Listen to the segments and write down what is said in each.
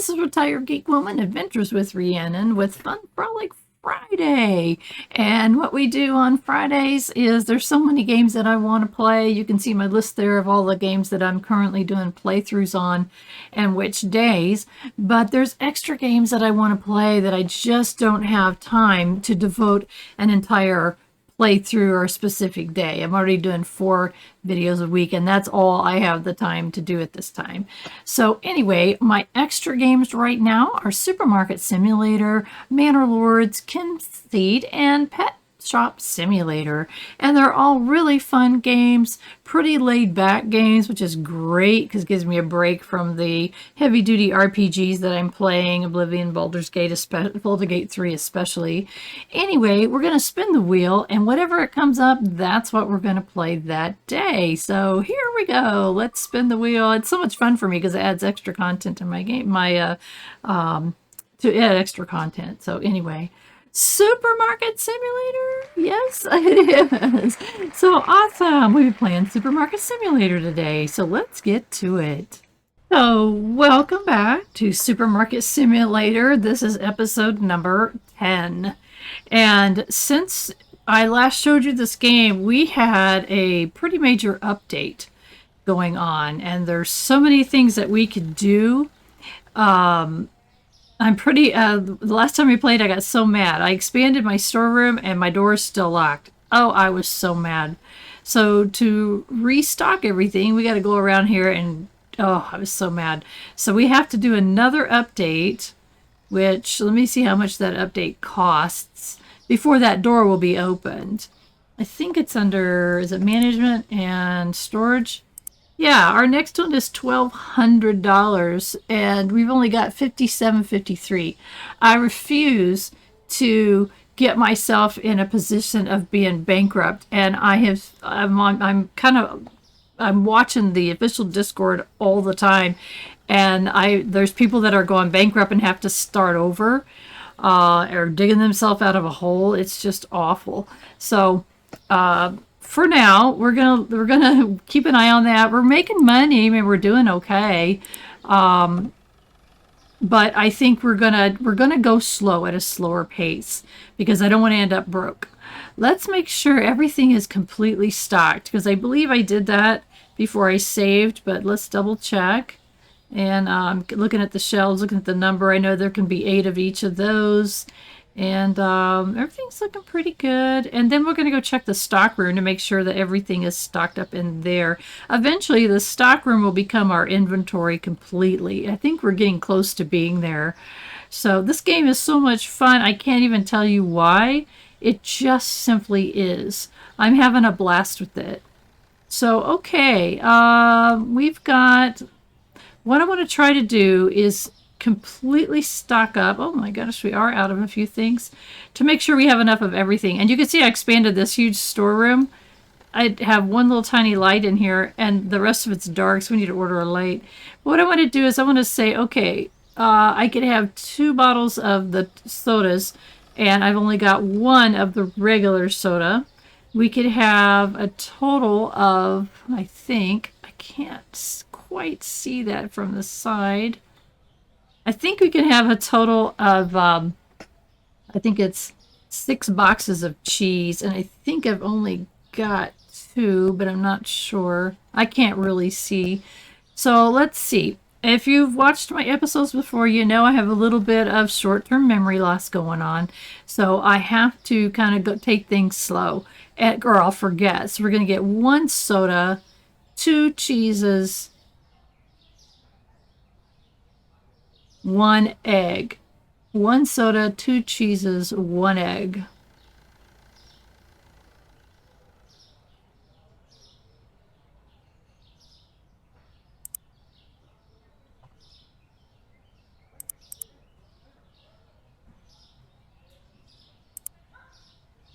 This is Retired Geek Woman Adventures with Rhiannon with Fun Frolic Friday. And what we do on Fridays is there's so many games that I want to play. You can see my list there of all the games that I'm currently doing playthroughs on and which days. But there's extra games that I want to play that I just don't have time to devote an entire playthrough or a specific day. I'm already doing 4 videos a week, and that's all I have the time to do at this time. So anyway, my extra games right now are Supermarket Simulator, Manor Lords, Conceit, and Pet Shop Simulator. And they're all really fun games, pretty laid back games, which is great because it gives me a break from the heavy duty RPGs that I'm playing, Oblivion, Baldur's Gate 3 especially. Anyway, we're going to spin the wheel, and whatever it comes up, that's what we're going to play that day. So here we go. Let's spin the wheel. It's so much fun for me because it adds extra content to my game, to add extra content. So anyway, Supermarket Simulator? Yes, it is. So awesome. We'll be playing Supermarket Simulator today. So let's get to it. So welcome back to Supermarket Simulator. This is episode number 10. And since I last showed you this game, we had a pretty major update going on. And there's so many things that we could do. The last time we played, I got so mad. I expanded my storeroom and my door is still locked. Oh, I was so mad. So to restock everything, we got to go around here and, oh, I was so mad. So we have to do another update, which, let me see how much that update costs before that door will be opened. I think it's under, is it management and storage? Yeah, our next one is $1,200, and we've only got $57.53. I refuse to get myself in a position of being bankrupt, and I'm watching the official Discord all the time, and there's people that are going bankrupt and have to start over, or digging themselves out of a hole. It's just awful. So, for now, we're gonna keep an eye on that. We're making money. I mean, we're doing okay, but I think we're gonna go slow at a slower pace because I don't want to end up broke. Let's make sure everything is completely stocked because I believe I did that before I saved. But let's double check. And I'm looking at the shelves, looking at the number. I know there can be 8 of each of those. And everything's looking pretty good. And then we're going to go check the stock room to make sure that everything is stocked up in there. Eventually, the stock room will become our inventory completely. I think we're getting close to being there. So this game is so much fun. I can't even tell you why. It just simply is. I'm having a blast with it. So, okay. We've got... What I want to try to do is completely stock up. Oh my gosh, we are out of a few things to make sure we have enough of everything. And you can see I expanded this huge storeroom. I have one little tiny light in here and the rest of it's dark, so we need to order a light. But what I want to do is I want to say, okay, I could have 2 bottles of the sodas and I've only got 1 of the regular soda. We could have a total of, I think, I can't quite see that from the side. I think we can have a total of, I think it's 6 boxes of cheese, and I think I've only got 2, but I'm not sure. I can't really see. So let's see. If you've watched my episodes before, you know I have a little bit of short-term memory loss going on. So I have to kind of take things slow, or I'll forget. So we're going to get 1 soda, 2 cheeses, 1 egg. 1 soda, 2 cheeses, 1 egg.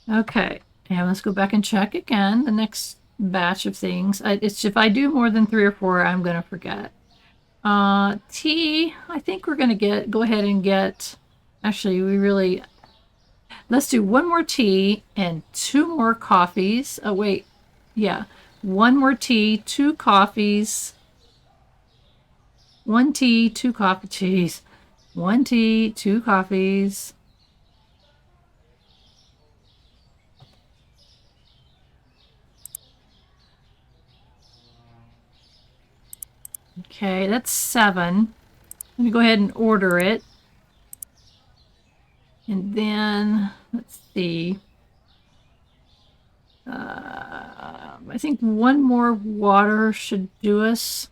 Okay, and let's go back and check again the next batch of things. It's if I do more than 3 or 4, I'm going to forget. Tea, I think we're going to go ahead and get, actually, let's do 1 more tea and 2 more coffees. Oh, wait, yeah, 1 more tea, 2 coffees, 1 tea, 2 coffee, cheese. 1 tea, 2 coffees. Okay, that's 7. Let me go ahead and order it. And then, let's see. I think 1 more water should do us.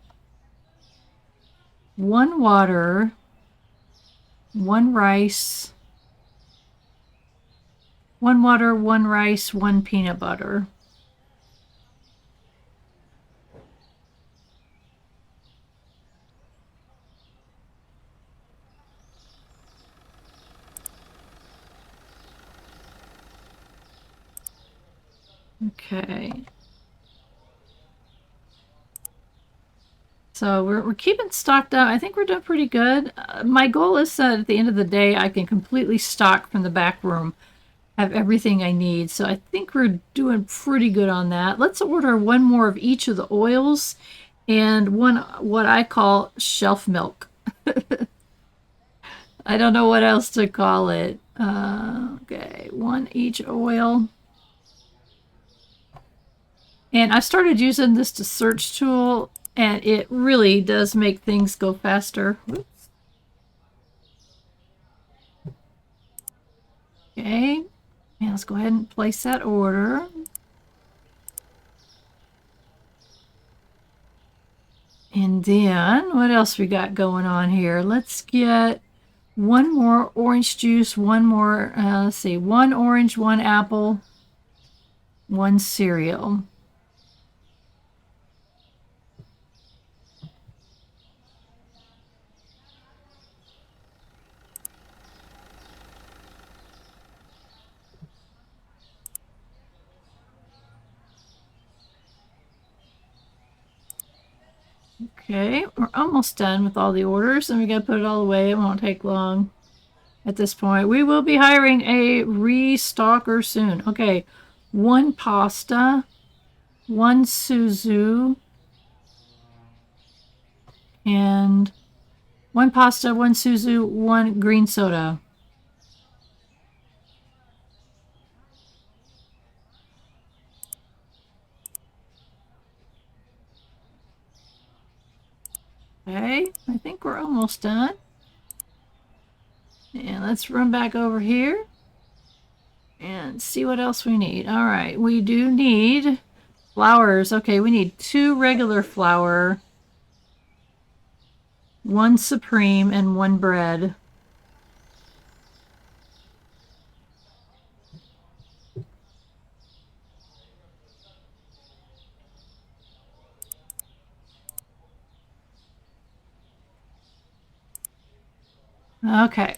1 water, 1 rice, 1 water, 1 rice, 1 peanut butter. Okay. So we're keeping stocked up. I think we're doing pretty good. My goal is that at the end of the day, I can completely stock from the back room, have everything I need. So I think we're doing pretty good on that. Let's order 1 more of each of the oils and 1 what I call shelf milk. I don't know what else to call it. Okay, 1 each oil. And I started using this to search tool, and it really does make things go faster. Whoops. Okay, and let's go ahead and place that order. And then, what else we got going on here? Let's get 1 more orange juice, 1 more, let's see, 1 orange, 1 apple, 1 cereal. Okay, we're almost done with all the orders, and we gotta put it all away. It won't take long at this point. We will be hiring a restocker soon. Okay, 1 pasta, 1 Suzu, and 1 pasta, 1 Suzu, 1 green soda. Okay, I think we're almost done. And let's run back over here and see what else we need. All right, we do need flowers. Okay, we need 2 regular flour, 1 supreme, and 1 bread. Okay,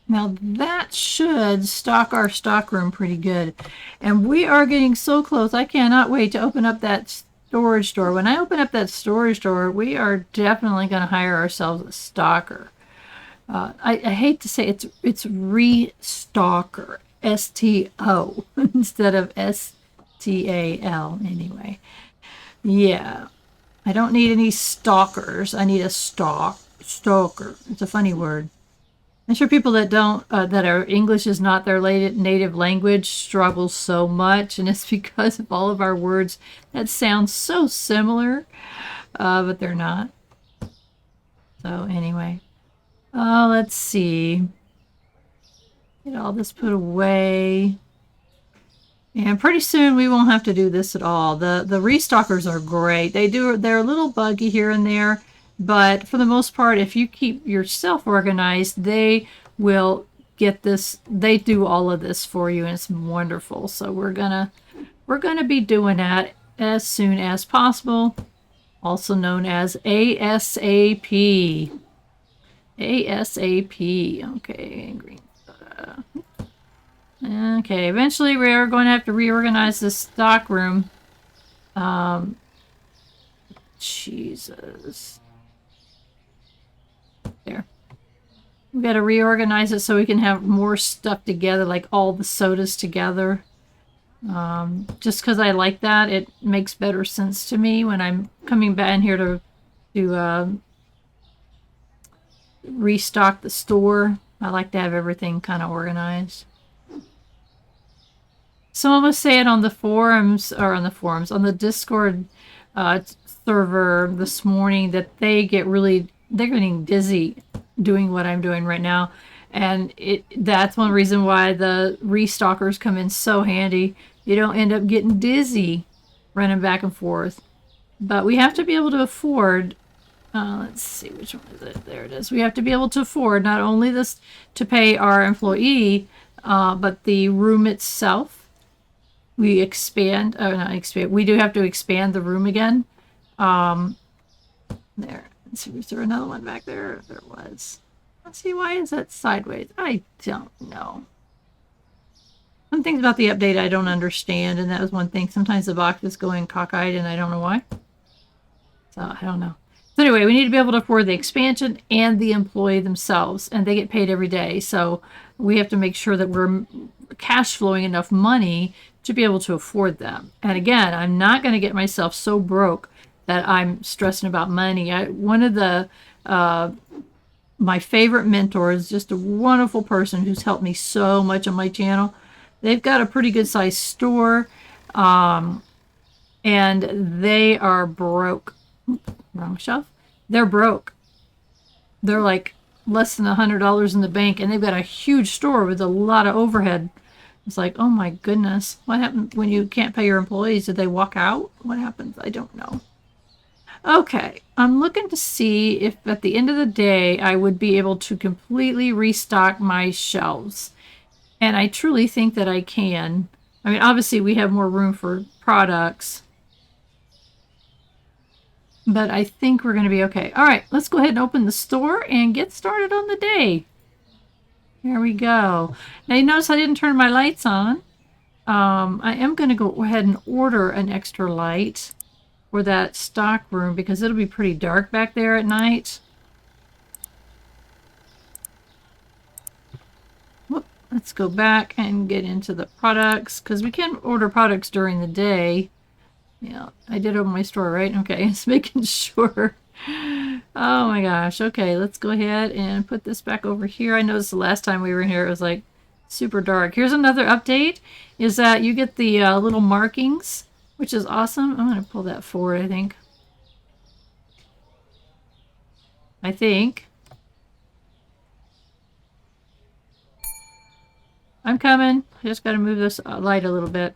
now that should stock our stockroom pretty good. And we are getting so close. I cannot wait to open up that storage door. When I open up that storage door, we are definitely going to hire ourselves a stalker. I hate to say it's Restocker, S-T-O, instead of S-T-A-L anyway. Yeah, I don't need any stalkers. I need a stalker. It's a funny word. I'm sure people that don't, that are English is not their native language struggle so much, and it's because of all of our words that sound so similar, but they're not. So anyway, let's see. Get all this put away. And pretty soon we won't have to do this at all. The restockers are great. They're a little buggy here and there, but for the most part, if you keep yourself organized, they will get this. They do all of this for you, and it's wonderful. So we're gonna be doing that as soon as possible, also known as ASAP. ASAP. Okay, green soda. Okay, eventually we are going to have to reorganize this stock room. Jesus. There. We got to reorganize it so we can have more stuff together, like all the sodas together. Just because I like that, it makes better sense to me when I'm coming back in here to restock the store. I like to have everything kind of organized. Someone was saying on the forums, on the Discord server this morning that they're getting dizzy doing what I'm doing right now. And that's one reason why the restockers come in so handy. You don't end up getting dizzy running back and forth. But we have to be able to afford, let's see, which one is it? There it is. We have to be able to afford not only this to pay our employee, but the room itself. We expand, not expand, we do have to expand the room again. There. Let's see, was there another one back there? There was. Let's see, why is that sideways? I don't know. Some things about the update I don't understand, and that was one thing. Sometimes the box is going cockeyed, and I don't know why. So, I don't know. So anyway, we need to be able to afford the expansion and the employee themselves, and they get paid every day. So we have to make sure that we're cash flowing enough money to be able to afford them. And again, I'm not going to get myself so broke that I'm stressing about money. One of the my favorite mentors, just a wonderful person who's helped me so much on my channel. They've got a pretty good sized store, and they are broke. Wrong shelf. They're broke. They're like less than $100 in the bank, and they've got a huge store with a lot of overhead. It's like, oh my goodness, what happened when you can't pay your employees? Did they walk out? What happens? I don't know. Okay, I'm looking to see if at the end of the day I would be able to completely restock my shelves. And I truly think that I can. I mean, obviously we have more room for products, but I think we're going to be okay. All right, let's go ahead and open the store and get started on the day. Here we go. Now you notice I didn't turn my lights on. I am going to go ahead and order an extra light for that stock room because it'll be pretty dark back there at night. Whoop, let's go back and get into the products because we can order products during the day. Yeah, I did open my store, right? Okay, just making sure. Oh my gosh. Okay, let's go ahead and put this back over here. I noticed the last time we were in here, it was like super dark. Here's another update, is that you get the little markings, which is awesome. I'm going to pull that forward, I think. I'm coming. I just got to move this light a little bit.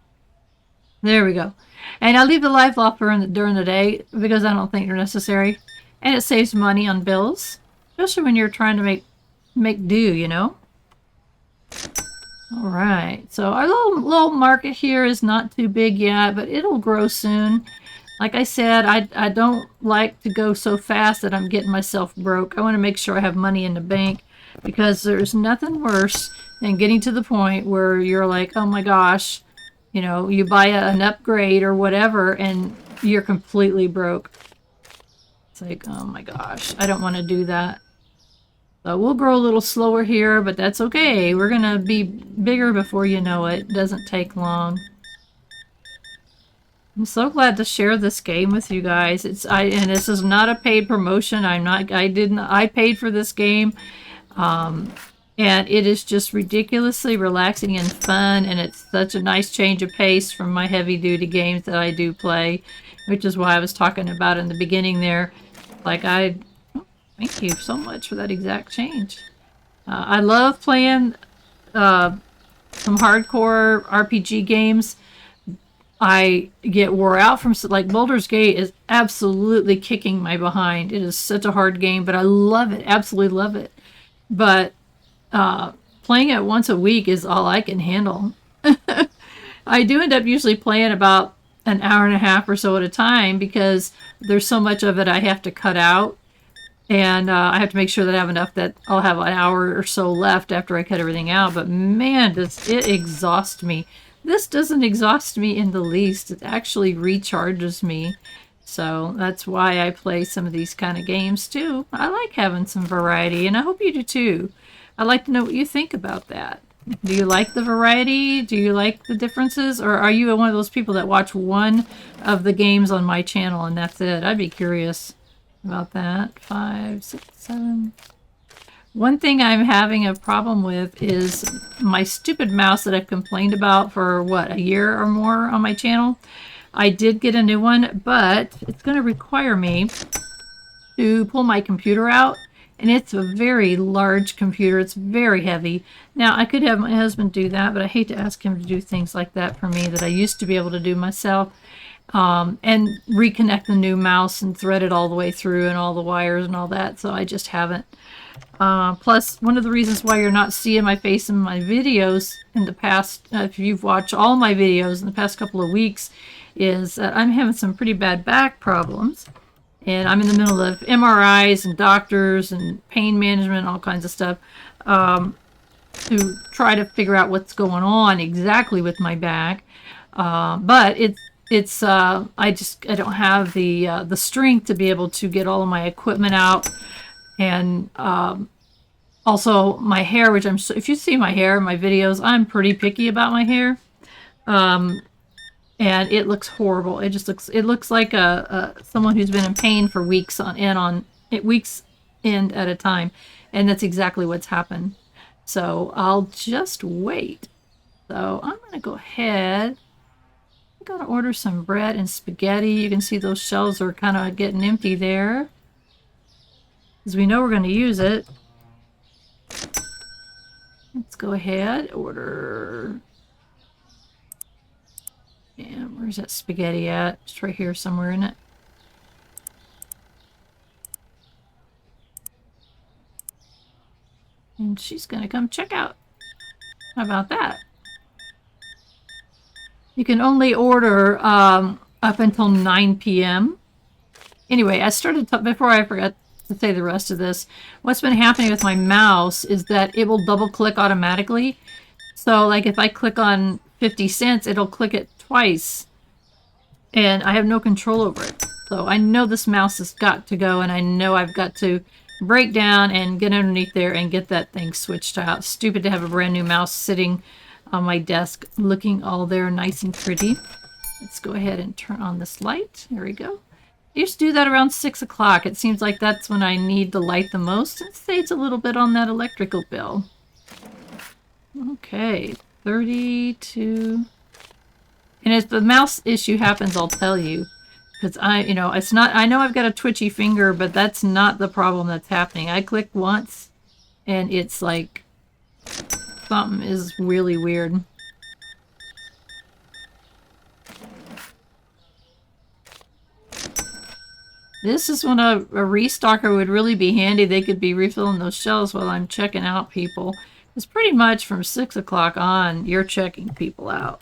There we go. And I'll leave the live off during the day because I don't think they're necessary. And it saves money on bills, especially when you're trying to make do, you know? All right. So our little market here is not too big yet, but it'll grow soon. Like I said, I don't like to go so fast that I'm getting myself broke. I want to make sure I have money in the bank because there's nothing worse than getting to the point where you're like, oh my gosh, you know, you buy an upgrade or whatever and you're completely broke. It's like, oh my gosh, I don't want to do that. So we'll grow a little slower here, but that's okay. We're going to be bigger before you know it. It doesn't take long. I'm so glad to share this game with you guys. And this is not a paid promotion. I paid for this game. And it is just ridiculously relaxing and fun, and it's such a nice change of pace from my heavy-duty games that I do play, which is why I was talking about in the beginning there. Like, thank you so much for that exact change. I love playing some hardcore RPG games. I get wore out from, like, Baldur's Gate is absolutely kicking my behind. It is such a hard game, but I love it, absolutely love it. But playing it once a week is all I can handle. I do end up usually playing about an hour and a half or so at a time because there's so much of it I have to cut out. And I have to make sure that I have enough that I'll have an hour or so left after I cut everything out. But man, does it exhaust me. This doesn't exhaust me in the least. It actually recharges me. So that's why I play some of these kind of games too. I like having some variety, and I hope you do too. I'd like to know what you think about that. Do you like the variety? Do you like the differences? Or are you one of those people that watch one of the games on my channel and that's it? I'd be curious about that. 5, 6, 7. One thing I'm having a problem with is my stupid mouse that I've complained about for, what, a year or more on my channel. I did get a new one, but it's going to require me to pull my computer out. And it's a very large computer. It's very heavy. Now, I could have my husband do that, but I hate to ask him to do things like that for me that I used to be able to do myself. And reconnect the new mouse and thread it all the way through and all the wires and all that. So I just haven't. Plus, one of the reasons why you're not seeing my face in my videos in the past, if you've watched all my videos in the past couple of weeks, is that I'm having some pretty bad back problems. And I'm in the middle of MRIs and doctors and pain management, all kinds of stuff, to try to figure out what's going on exactly with my back. But I don't have the strength to be able to get all of my equipment out. And also my hair, which if you see my hair in my videos, I'm pretty picky about my hair. And it looks horrible. It looks like someone who's been in pain for weeks weeks end at a time. And that's exactly what's happened. So I'll just wait. So I'm going to go ahead. I got to order some bread and spaghetti. You can see those shelves are kind of getting empty there, because we know we're going to use it. Let's go ahead, order. And where's that spaghetti at? It's right here somewhere in it. And she's going to come check out. How about that? You can only order up until 9 p.m. Anyway, I started, before I forgot to say the rest of this, what's been happening with my mouse is that it will double click automatically. So like if I click on 50 cents, it'll click it twice. And I have no control over it. So I know this mouse has got to go, and I know I've got to break down and get underneath there and get that thing switched out. Stupid to have a brand new mouse sitting on my desk looking all there nice and pretty. Let's go ahead and turn on this light. There we go. I used to do that around 6 o'clock. It seems like that's when I need the light the most. It saves a little bit on that electrical bill. Okay, 32. And if the mouse issue happens, I'll tell you. Because it's not, I know I've got a twitchy finger, but that's not the problem that's happening. I click once and it's like something is really weird. This is when a restocker would really be handy. They could be refilling those shelves while I'm checking out people. It's pretty much from 6 o'clock on, you're checking people out.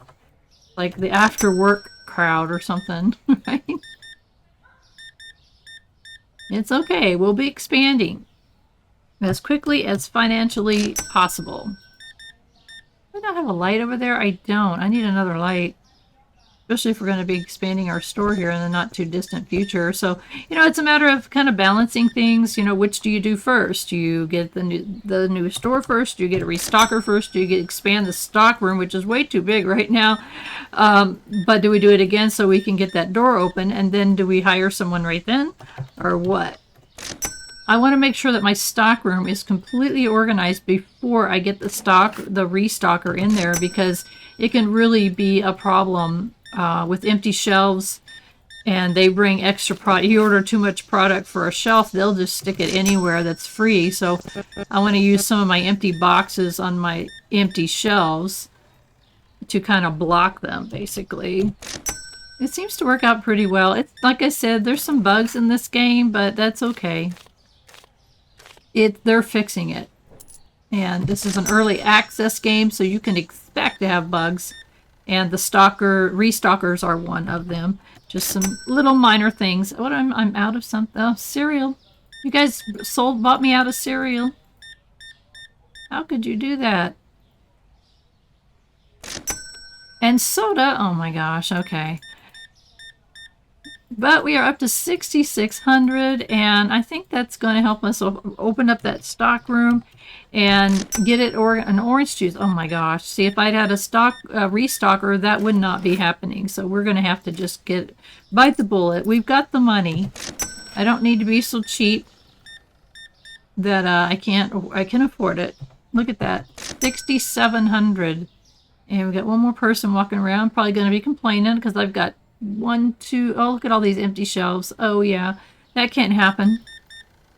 Like the after work crowd or something, right? It's okay. We'll be expanding as quickly as financially possible. Do I not have a light over there? I don't. I need another light. Especially if we're going to be expanding our store here in the not too distant future. So, it's a matter of kind of balancing things. Which do you do first? Do you get the new store first? Do you get a restocker first? Do you expand the stock room, which is way too big right now? But do we do it again so we can get that door open? And then do we hire someone right then? Or what? I want to make sure that my stock room is completely organized before I get the restocker in there, because it can really be a problem with empty shelves, and they bring extra product. You order too much product for a shelf, they'll just stick it anywhere that's free. So I want to use some of my empty boxes on my empty shelves to kind of block them, basically. It seems to work out pretty well. It's like I said, there's some bugs in this game, but that's okay. They're fixing it. And this is an early access game, so you can expect to have bugs. And the restockers are one of them. Just some little minor things. What, I'm out of something. Oh, cereal. You guys bought me out of cereal. How could you do that? And soda. Oh my gosh. Okay. But we are up to 6,600, and I think that's going to help us open up that stock room and get it an orange juice. Oh my gosh. See, if I'd had a restocker, that would not be happening. So we're going to have to just bite the bullet. We've got the money. I don't need to be so cheap. that I can afford it. Look at that, 6,700. And we got one more person walking around, probably going to be complaining because I've got one, two, oh, look at all these empty shelves. Oh yeah, that can't happen.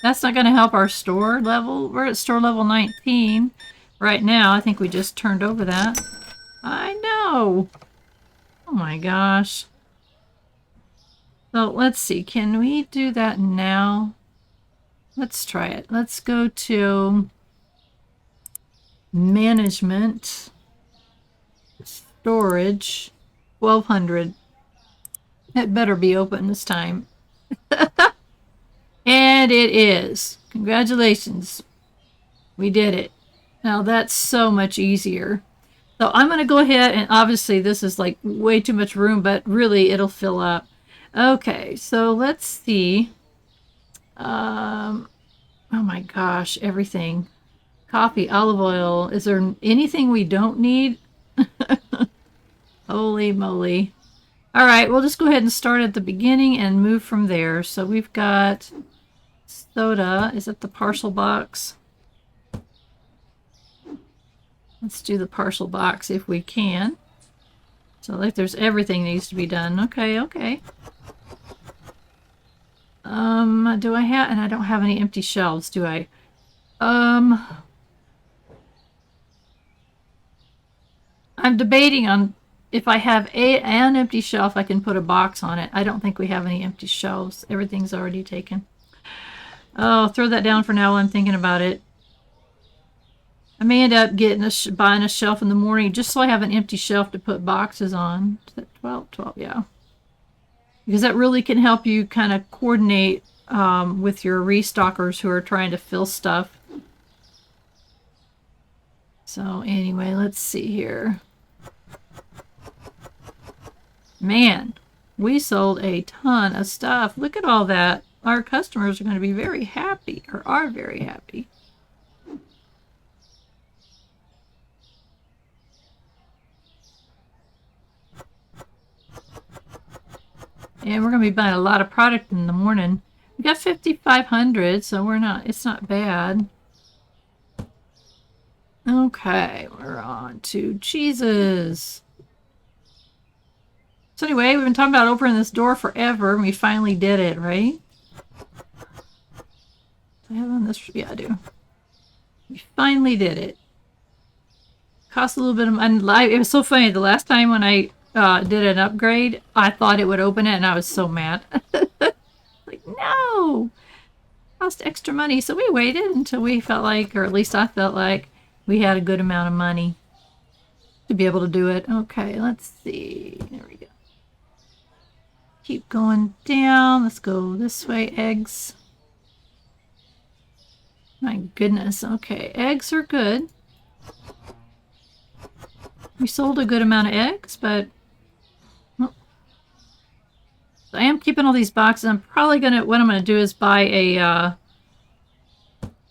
That's not going to help our store level. We're at store level 19 right now. I think we just turned over that. I know. Oh my gosh. So let's see. Can we do that now? Let's try it. Let's go to management, storage, 1,200. It better be open this time. And it is. Congratulations. We did it. Now that's so much easier. So I'm going to go ahead, and obviously this is like way too much room, but really it'll fill up. Okay, so let's see. Oh my gosh, everything. Coffee, olive oil. Is there anything we don't need? Holy moly. All right, we'll just go ahead and start at the beginning and move from there. So we've got soda. Is it the parcel box? Let's do the parcel box if we can. So like there's everything needs to be done. Okay, okay. Do I have, and I don't have any empty shelves, do I? I'm debating on if I have an empty shelf, I can put a box on it. I don't think we have any empty shelves. Everything's already taken. Oh, throw that down for now while I'm thinking about it. I may end up getting buying a shelf in the morning just so I have an empty shelf to put boxes on. Is that 12? 12, yeah. Because that really can help you kind of coordinate with your restockers who are trying to fill stuff. So anyway, let's see here. Man, we sold a ton of stuff. Look at all that. Our customers are going to be very happy, or are very happy. And we're going to be buying a lot of product in the morning. We got 5,500, so it's not bad. Okay, we're on to cheeses. So anyway, we've been talking about opening this door forever, and we finally did it, right? Do I have on this? Yeah, I do. We finally did it. Cost a little bit of money. It was so funny. The last time when I did an upgrade, I thought it would open it, and I was so mad. Like, no! Cost extra money. So we waited until we felt like, or at least I felt like, we had a good amount of money to be able to do it. Okay, let's see. There we go. Keep going down. Let's go this way. Eggs. My goodness. Okay, eggs are good. We sold a good amount of eggs, but well, I am keeping all these boxes. I'm probably gonna, what I'm gonna do is buy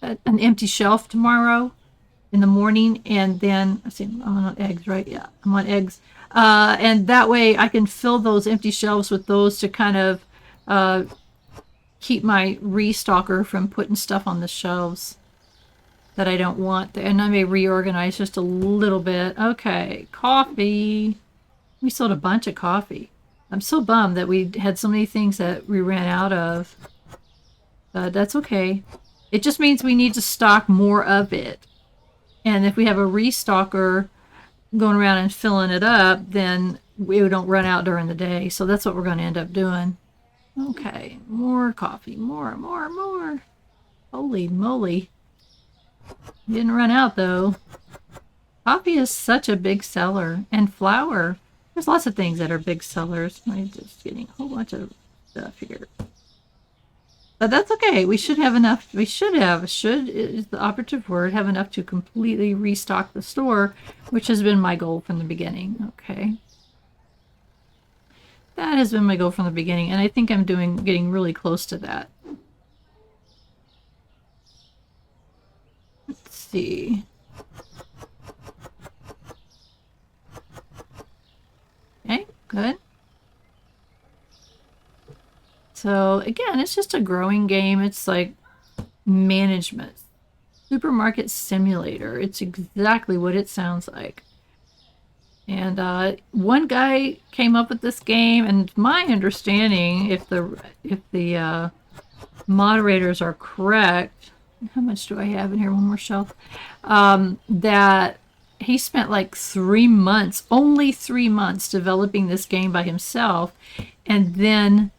an empty shelf tomorrow in the morning, and then I see I'm on eggs, right? Yeah, I'm on eggs, and that way I can fill those empty shelves with those to kind of keep my restocker from putting stuff on the shelves that I don't want there. And I may reorganize just a little bit. Okay, coffee. We sold a bunch of coffee. I'm so bummed that we had so many things that we ran out of. But that's okay. It just means we need to stock more of it. And if we have a restocker going around and filling it up, then we don't run out during the day. So that's what we're going to end up doing. Okay, more coffee. More. Holy moly. Didn't run out though. Coffee is such a big seller. And flour. There's lots of things that are big sellers. I'm just getting a whole bunch of stuff here. But that's okay. We should have enough. Should is the operative word, have enough to completely restock the store, which has been my goal from the beginning. Okay. That has been my goal from the beginning, and I think I'm getting really close to that. Let's see. Okay, good. So again, it's just a growing game. It's like management. Supermarket simulator. It's exactly what it sounds like. And one guy came up with this game, and my understanding, if the moderators are correct, how much do I have in here? One more shelf. That he spent like 3 months, only 3 months, developing this game by himself, and then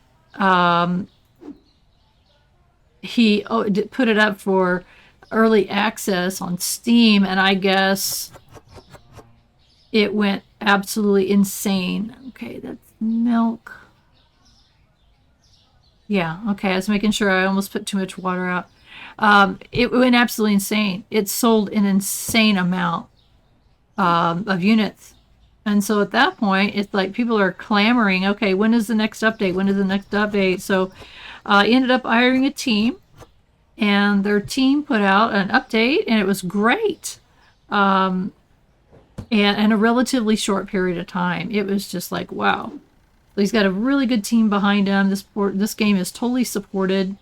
he put it up for early access on Steam, and I guess it went absolutely insane. Okay, that's milk. Yeah, okay, I was making sure. I almost put too much water out. It went absolutely insane. It sold an insane amount of units. And so at that point, it's like people are clamoring, okay, when is the next update? When is the next update? So I ended up hiring a team, and their team put out an update, and it was great. And in a relatively short period of time. It was just like, wow. So he's got a really good team behind him. This game is totally supported.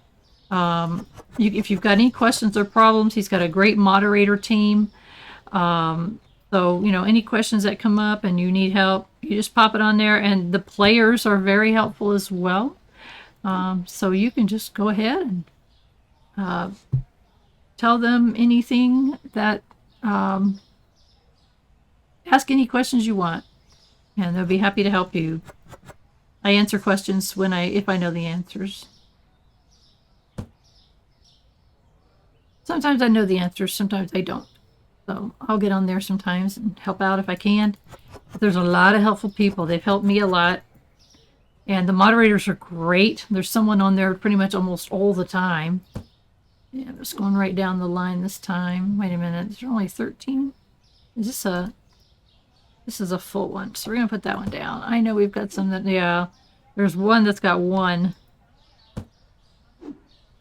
If you've got any questions or problems, he's got a great moderator team. So, any questions that come up and you need help, you just pop it on there. And the players are very helpful as well. So you can just go ahead and tell them anything that... ask any questions you want, and they'll be happy to help you. I answer questions if I know the answers. Sometimes I know the answers, sometimes I don't. So I'll get on there sometimes and help out if I can. But there's a lot of helpful people. They've helped me a lot. And the moderators are great. There's someone on there pretty much almost all the time. Yeah, I'm just going right down the line this time. Wait a minute, is there only 13? Is this a... This is a full one, so we're going to put that one down. I know we've got some that, yeah, there's one that's got 1.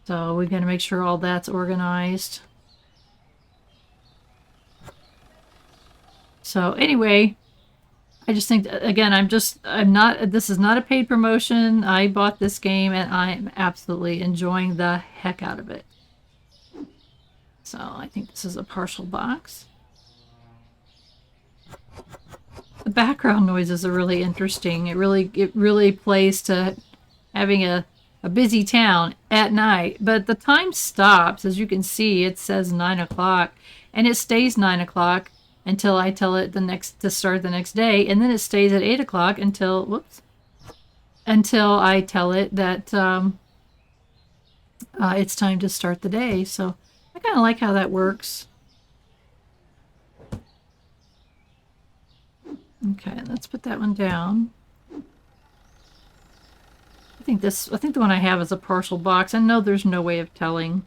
So we're going to make sure all that's organized. So anyway, I just think, again, this is not a paid promotion. I bought this game, and I'm absolutely enjoying the heck out of it. So I think this is a partial box. The background noises are really interesting. It really plays to having a busy town at night. But the time stops. As you can see, it says 9 o'clock. And it stays 9 o'clock until I tell it to start the next day. And then it stays at 8 o'clock until I tell it that it's time to start the day. So I kind of like how that works. Okay, let's put that one down. I think the one I have is a partial box. I know there's no way of telling.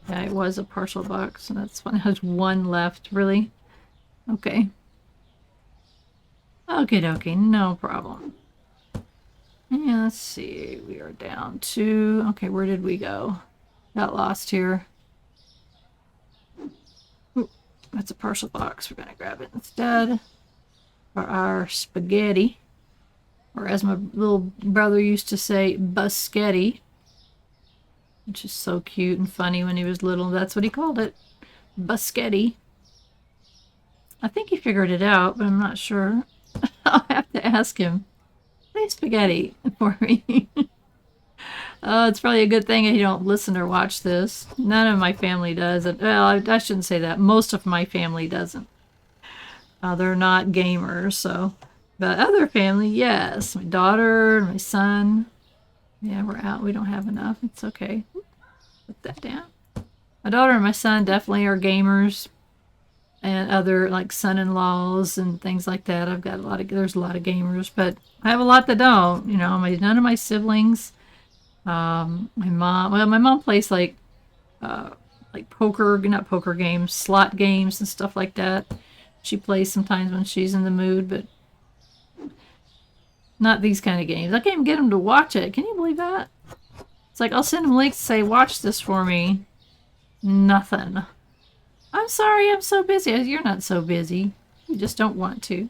Yeah, it was a partial box, and that's fine. It has 1 left, really? Okay. Okie dokie, no problem. Yeah, let's see. We are down to... Okay, where did we go? Got lost here. Ooh, that's a partial box. We're going to grab it instead. For our spaghetti, or as my little brother used to say, buschetti, which is so cute and funny. When he was little, that's what he called it, buschetti. I think he figured it out, but I'm not sure. I'll have to ask him. Say spaghetti for me. It's probably a good thing you don't listen or watch this. None of my family does. Well, I shouldn't say that. Most of my family doesn't. They're not gamers, so. But other family, yes. My daughter, my son. Yeah, we're out. We don't have enough. It's okay. Put that down. My daughter and my son definitely are gamers. And other, like, son-in-laws and things like that. There's a lot of gamers, but I have a lot that don't. None of my siblings. My mom plays, like poker, not poker games, slot games and stuff like that. She plays sometimes when she's in the mood, but not these kind of games. I can't even get them to watch it. Can you believe that? It's like, I'll send them links to say, watch this for me. Nothing. I'm sorry, I'm so busy. You're not so busy. You just don't want to.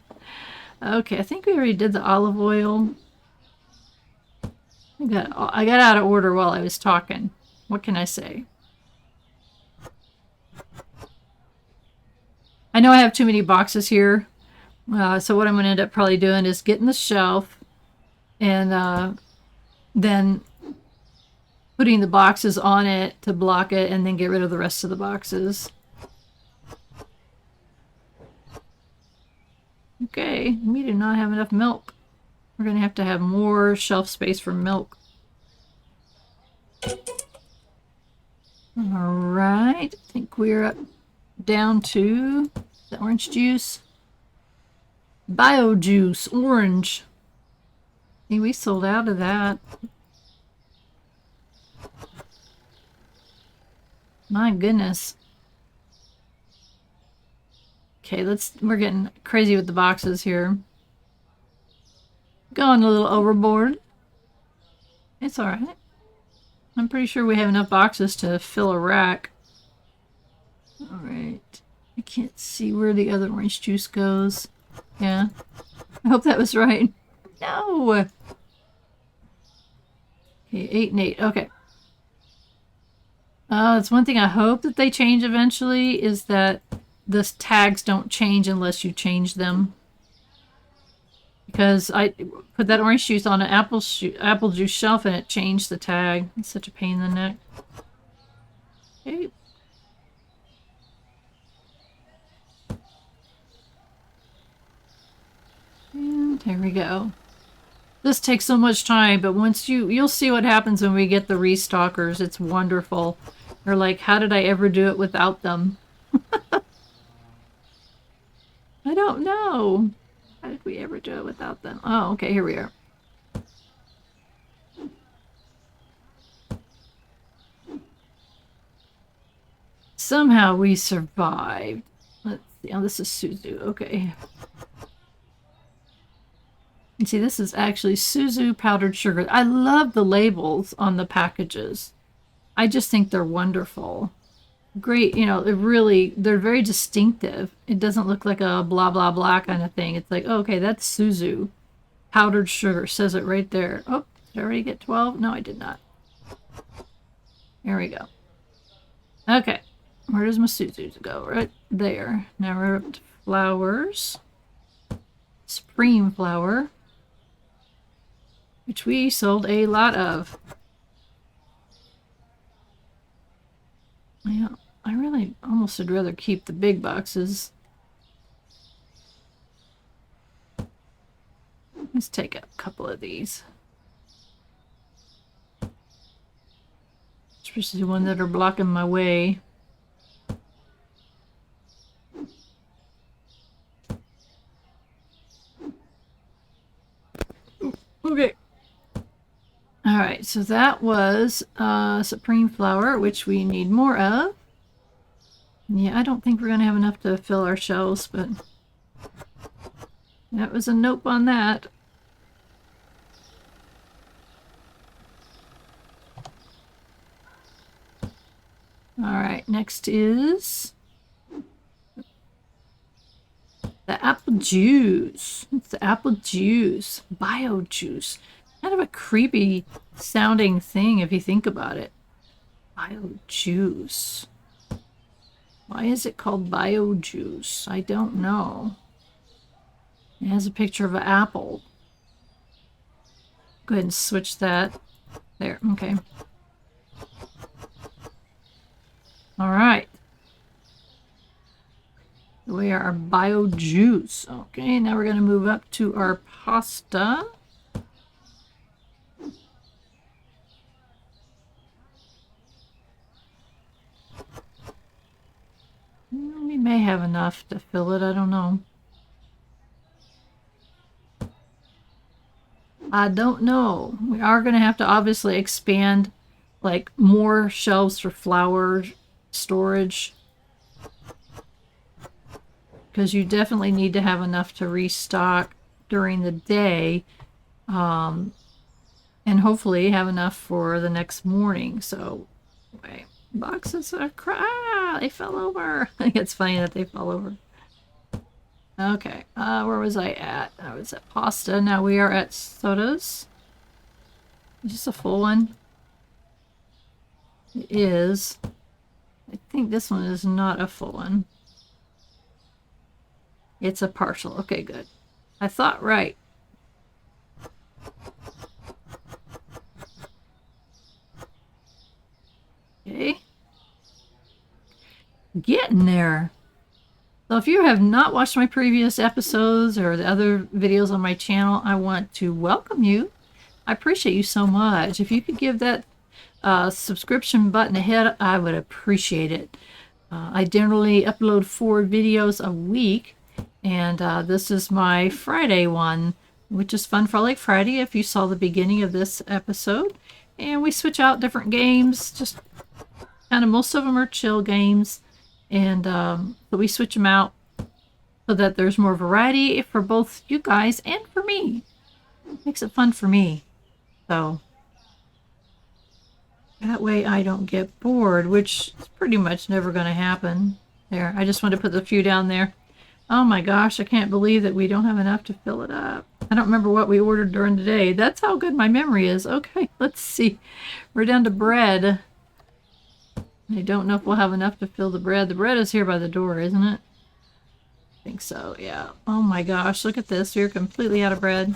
Okay, I think we already did the olive oil. I got out of order while I was talking. What can I say? I know I have too many boxes here. So what I'm going to end up probably doing is getting the shelf and then putting the boxes on it to block it and then get rid of the rest of the boxes. Okay, we do not have enough milk. We're going to have more shelf space for milk. All right, I think we're up down to the orange juice. Bio juice, orange. I think we sold out of that. My goodness. Okay, we're getting crazy with the boxes here. Going a little overboard. It's alright. I'm pretty sure we have enough boxes to fill a rack. Alright. I can't see where the other orange juice goes. Yeah. I hope that was right. No! Okay, 8 and 8. Okay. It's one thing I hope that they change eventually is that the tags don't change unless you change them. Because I put that orange juice on an apple juice shelf and it changed the tag. It's such a pain in the neck. Okay. And there we go. This takes so much time, but once you'll see what happens when we get the restockers. It's wonderful. They're like, how did I ever do it without them? I don't know. How did we ever do it without them? Oh, okay, here we are. Somehow we survived. Let's see. Oh, this is Suzu. Okay. And see, this is actually Suzu powdered sugar. I love the labels on the packages. I just think they're wonderful. Great, you know, they're very distinctive. It doesn't look like a blah blah blah kind of thing. It's like, oh, okay, that's Suzu powdered sugar. Says it right there. Oh, did I already get 12? No, I did not. There we go. Okay, where does my Suzu go? Right there. Now we're up to flowers. Supreme flour, which we sold a lot of. Yeah, I really almost would rather keep the big boxes. Let's take a couple of these. Especially the ones that are blocking my way. Okay. Alright, so that was Supreme Flour, which we need more of. Yeah, I don't think we're going to have enough to fill our shelves, but that was a nope on that. Alright, next is the apple juice. It's the apple juice. Bio juice. Kind of a creepy sounding thing if you think about it. Bio juice. Why is it called bio juice? I don't know. It has a picture of an apple. Go ahead and switch that. There, okay. Alright. We are our bio juice. Okay, now we're going to move up to our pasta. We may have enough to fill it, I don't know. I don't know. We are going to have to obviously expand like more shelves for flour storage. Because you definitely need to have enough to restock during the day. And hopefully have enough for the next morning. So, wait. Boxes are they fell over. I think it's funny that they fell over. Okay, where was I at? I was at pasta. Now we are at sodas. Is this a full one? It is. I think this one is not a full one. It's a partial. Okay, good. I thought right. Okay. Getting there. So if you have not watched my previous episodes or the other videos on my channel, I want to welcome you. I appreciate you so much. If you could give that subscription button a hit, I would appreciate it. I generally upload 4 videos a week, and this is my Friday one, which is Fun Frolic Friday, if you saw the beginning of this episode. And we switch out different games, just kind of most of them are chill games, and but we switch them out so that there's more variety for both you guys and for me. It makes it fun for me. So that way I don't get bored, which is pretty much never going to happen. There, I just want to put the few down there. Oh my gosh, I can't believe that we don't have enough to fill it up. I don't remember what we ordered during the day. That's how good my memory is. Okay, let's see. We're down to bread. I don't know if we'll have enough to fill the bread. The bread is here by the door, isn't it? I think so, yeah. Oh my gosh, look at this. We're completely out of bread.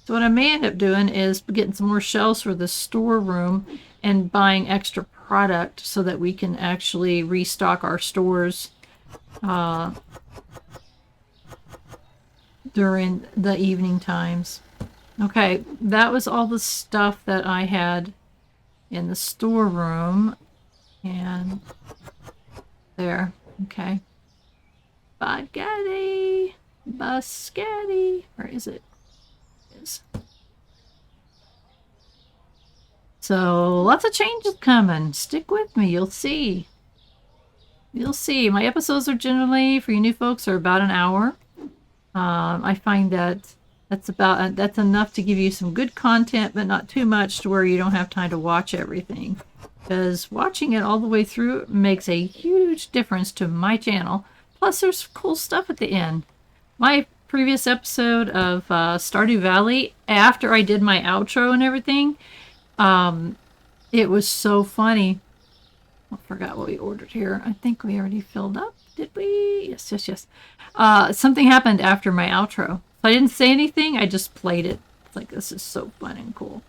So what I may end up doing is getting some more shelves for the storeroom and buying extra product so that we can actually restock our stores during the evening times. Okay, that was all the stuff that I had in the storeroom. And there, okay. Spaghetti, biscotti, where is it? So lots of changes coming. Stick with me, you'll see. You'll see. My episodes are generally, for you new folks, are about an hour. I find that that's enough to give you some good content, but not too much to where you don't have time to watch everything. Because watching it all the way through makes a huge difference to my channel. Plus, there's cool stuff at the end. My previous episode of Stardew Valley, after I did my outro and everything, it was so funny. I forgot what we ordered here. I think we already filled up. Did we? Yes, yes, yes. Something happened after my outro. I didn't say anything. I just played it. It's like, this is so fun and cool.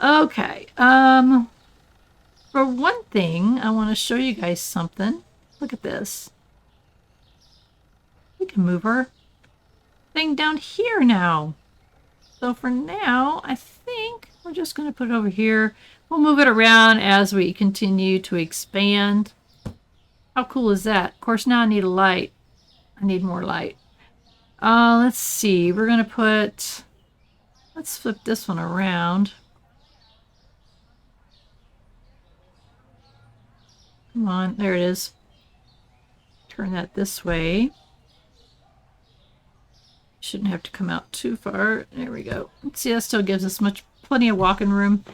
Okay. For one thing, I want to show you guys something. Look at this. We can move our thing down here now. So for now, I think we're just going to put it over here. We'll move it around as we continue to expand. How cool is that? Of course, now I need a light. I need more light. Let's see. We're going to put... Let's flip this one around. Come on. There it is. Turn that this way. Shouldn't have to come out too far. There we go. Let's see, that still gives us plenty of walking room.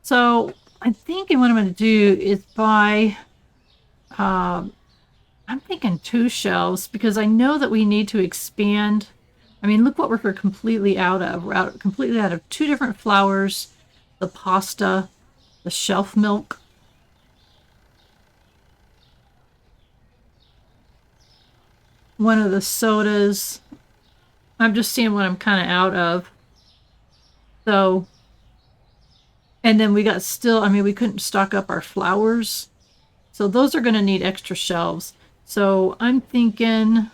So I'm thinking what I'm going to do is buy, I'm thinking 2 shelves, because I know that we need to expand. I mean, look what we're completely out of. We're completely out of 2 different flours, the pasta, the shelf milk. One of the sodas. I'm just seeing what I'm kind of out of. So, and then we got still, I mean, we couldn't stock up our flowers. So those are going to need extra shelves. So I'm thinking,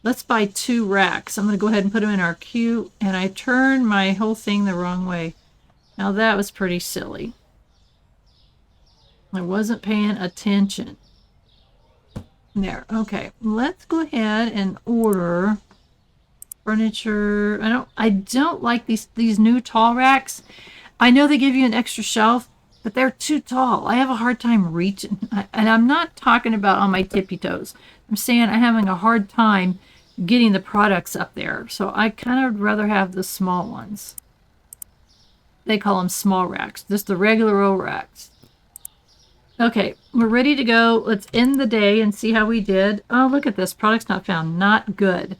let's buy 2 racks. I'm going to go ahead and put them in our queue. And I turned my whole thing the wrong way. Now that was pretty silly. I wasn't paying attention. There. Okay. Let's go ahead and order furniture. I don't like these new tall racks. I know they give you an extra shelf, but they're too tall. I have a hard time reaching. And I'm not talking about on my tippy toes. I'm saying I'm having a hard time getting the products up there. So I kind of rather have the small ones. They call them small racks. Just the regular old racks. Okay, we're ready to go. Let's end the day and see how we did. Oh, look at this. Products not found. Not good.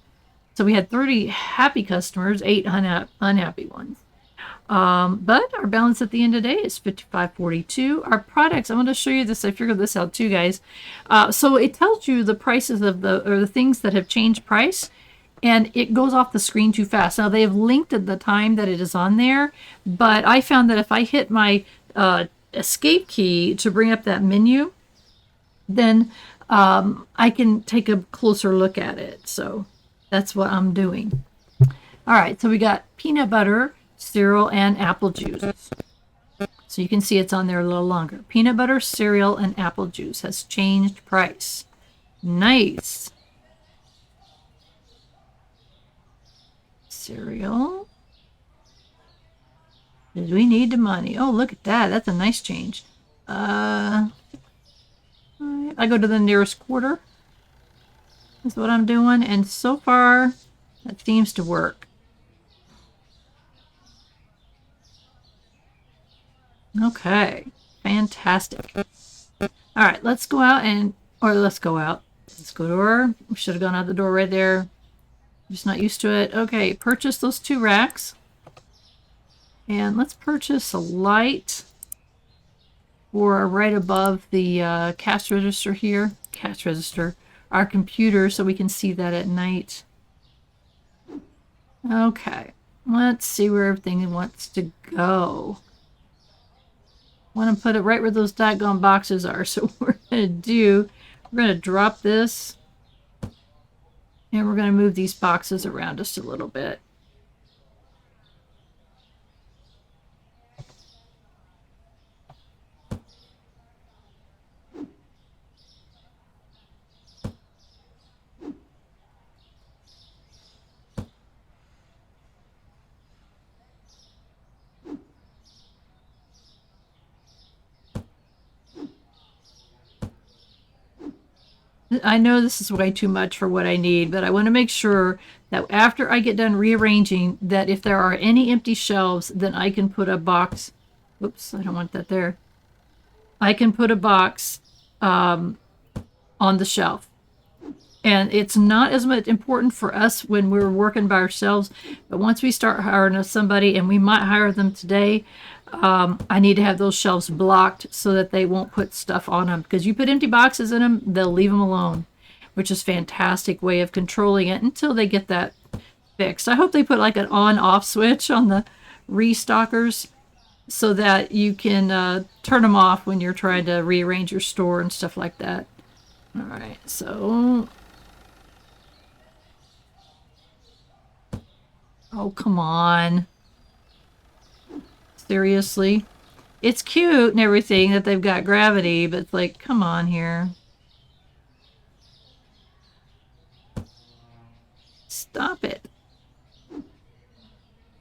So we had 30 happy customers, 8 unhappy ones. But our balance at the end of the day is $55.42. Our products, I want to show you this. I figured this out too, guys. So it tells you the prices of the things that have changed price, and it goes off the screen too fast. Now they have linked at the time that it is on there, but I found that if I hit my escape key to bring up that menu, then I can take a closer look at it. So that's what I'm doing. All right, so we got peanut butter, cereal, and apple juice. So you can see it's on there a little longer. Peanut butter, cereal, and apple juice has changed price. Nice. Cereal. Did we need the money? Oh, look at that. That's a nice change. I go to the nearest quarter. That's what I'm doing. And so far, that seems to work. Okay. Fantastic. All right, let's go out let's go out. Let's go to our, we should have gone out the door right there. Just not used to it. Okay, purchase those 2 racks. And let's purchase a light for right above the cash register here. Cash register. Our computer, so we can see that at night. Okay, let's see where everything wants to go. Want to put it right where those dag-gone boxes are. So what we're going to drop this. And we're going to move these boxes around just a little bit. I know this is way too much for what I need, but I want to make sure that after I get done rearranging, that if there are any empty shelves, then I can put a box. Oops, I don't want that there. I can put a box on the shelf. And it's not as much important for us when we're working by ourselves, but once we start hiring somebody, and we might hire them today, I need to have those shelves blocked so that they won't put stuff on them. Because you put empty boxes in them, they'll leave them alone, which is a fantastic way of controlling it until they get that fixed. I hope they put like an on-off switch on the restockers so that you can turn them off when you're trying to rearrange your store and stuff like that. All right, so... Oh, come on. Seriously? It's cute and everything that they've got gravity, but it's like, come on here. Stop it.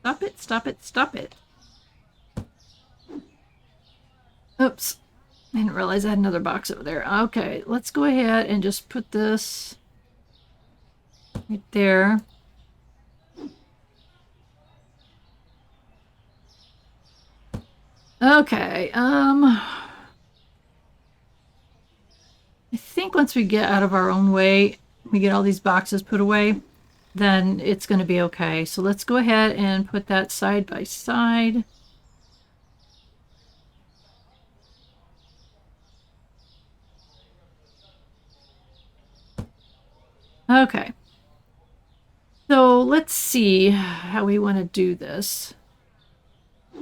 Stop it, stop it, stop it. Oops. I didn't realize I had another box over there. Okay, let's go ahead and just put this right there. Okay, I think once we get out of our own way, we get all these boxes put away, then it's going to be okay. So let's go ahead and put that side by side. Okay. So let's see how we want to do this.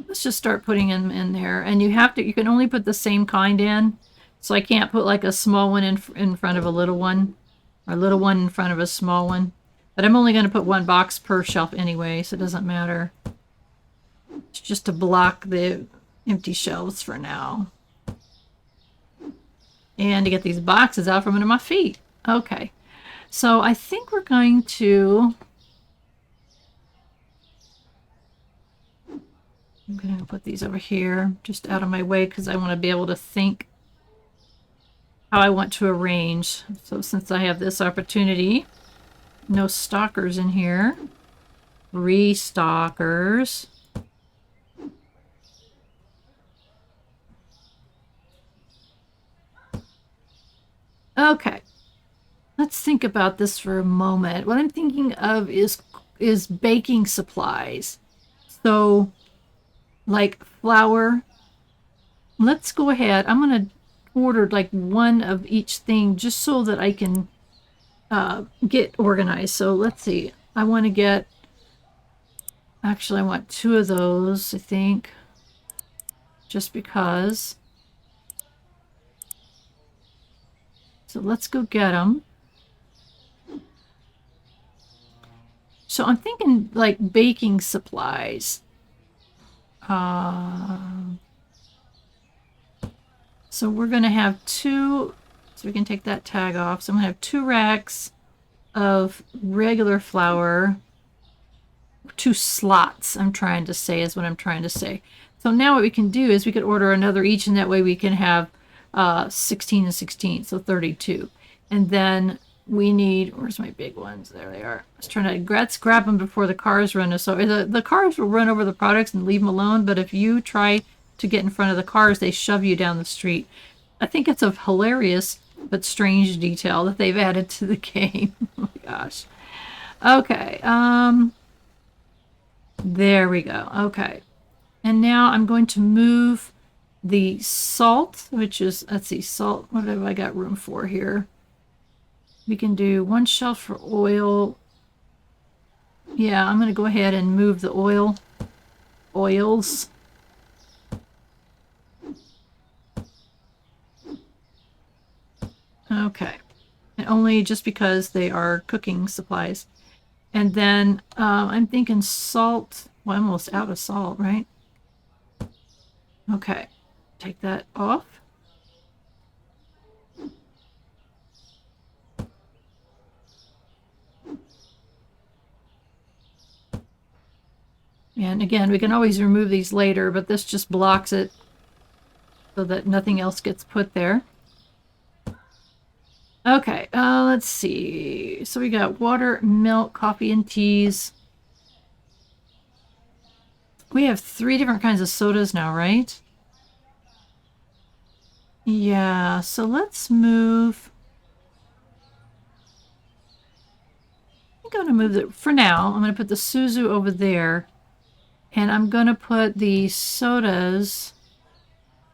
Let's just start putting them in there. And you can only put the same kind in. So I can't put like a small one in front of a little one, or a little one in front of a small one. But I'm only going to put 1 box per shelf anyway, so it doesn't matter. It's just to block the empty shelves for now. And to get these boxes out from under my feet. Okay. So I think we're going to... I'm going to put these over here, just out of my way, because I want to be able to think how I want to arrange. So since I have this opportunity, no stockers in here. Restockers. Okay. Let's think about this for a moment. What I'm thinking of is baking supplies. So like flour. Let's go ahead. I'm going to order like one of each thing just so that I can get organized. So let's see. I want to get, actually I want 2 of those, I think, just because. So let's go get them. So I'm thinking like baking supplies. So we're going to have 2, so we can take that tag off. So I'm going to have 2 racks of regular flour. 2 slots, I'm trying to say, is what I'm trying to say. So now what we can do is we could order another each, and that way we can have 16 and 16, so 32. And then we need, where's my big ones? There they are. I was trying to, let's grab them before the cars run us over. The cars will run over the products and leave them alone, but if you try to get in front of the cars, they shove you down the street. I think it's a hilarious but strange detail that they've added to the game. Oh my gosh. Okay, there we go. Okay. And now I'm going to move the salt, which is, let's see, salt. What have I got room for here? We can do 1 shelf for oil. Yeah, I'm going to go ahead and move the oils. Okay. And only just because they are cooking supplies. And then I'm thinking salt. Well, I'm almost out of salt, right? Okay. Take that off. And again, we can always remove these later, but this just blocks it so that nothing else gets put there. Okay, let's see. So we got water, milk, coffee, and teas. We have 3 different kinds of sodas now, right? Yeah, so let's move. I think I'm going to move it for now. I'm going to put the Suzu over there. And I'm going to put the sodas.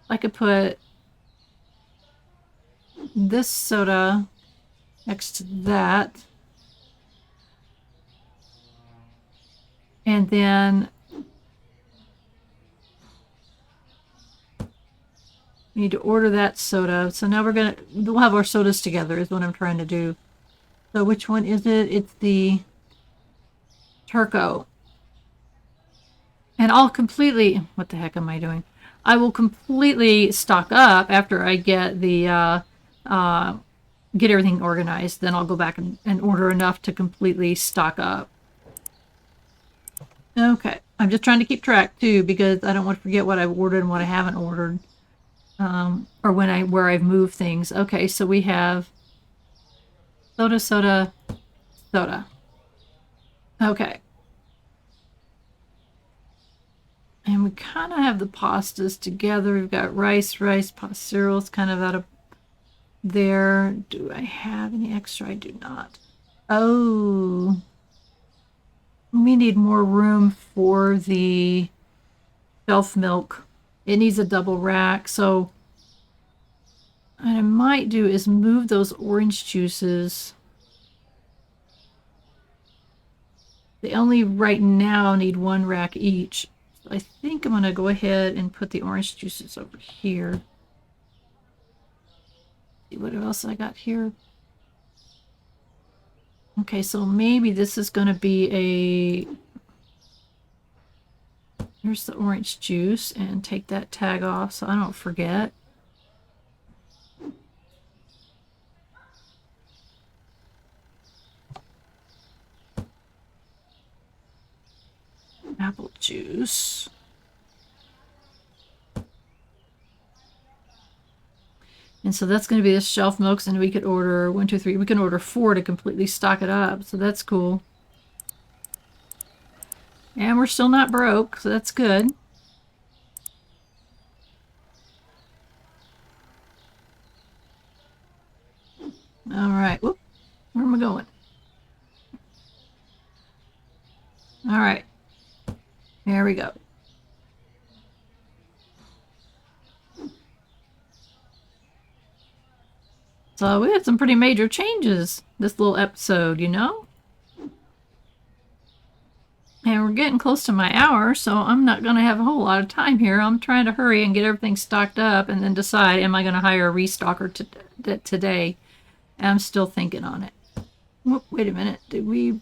I could put this soda next to that. And then we need to order that soda. So now we'll have our sodas together is what I'm trying to do. So which one is it? It's the Turco. And I'll completely, what the heck am I doing? I will completely stock up after I get the, get everything organized. Then I'll go back and order enough to completely stock up. Okay. I'm just trying to keep track too, because I don't want to forget what I've ordered and what I haven't ordered. Or where I've moved things. Okay, so we have soda. Okay. And we kind of have the pastas together. We've got rice, pasta cereals kind of out of there. Do I have any extra? I do not. Oh. We need more room for the shelf milk. It needs a double rack. So what I might do is move those orange juices. They only right now need 1 rack each. So I think I'm going to go ahead and put the orange juices over here. See what else I got here. Okay, so maybe this is going to be here's the orange juice, and take that tag off so I don't forget. Apple juice. And so that's going to be the shelf milks, and we could order 1, 2, 3. We can order 4 to completely stock it up. So that's cool. And we're still not broke, so that's good. All right. Whoop. Where am I going? All right. There we go. So we had some pretty major changes this little episode, you know? And we're getting close to my hour, so I'm not going to have a whole lot of time here. I'm trying to hurry and get everything stocked up and then decide, am I going to hire a restocker today? And I'm still thinking on it. Whoop, wait a minute. We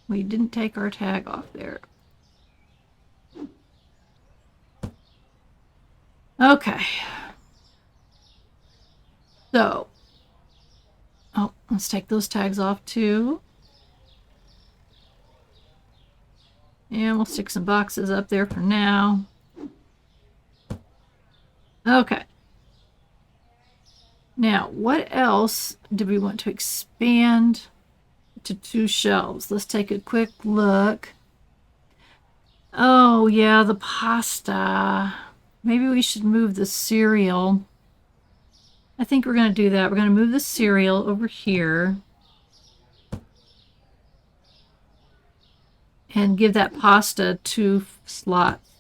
didn't take our tag off there. Okay. So, oh, let's take those tags off too. And we'll stick some boxes up there for now. Okay. Now, what else do we want to expand to 2 shelves? Let's take a quick look. Oh, yeah, the pasta. Maybe we should move the cereal. I think we're going to do that. We're going to move the cereal over here. And give that pasta 2 slots.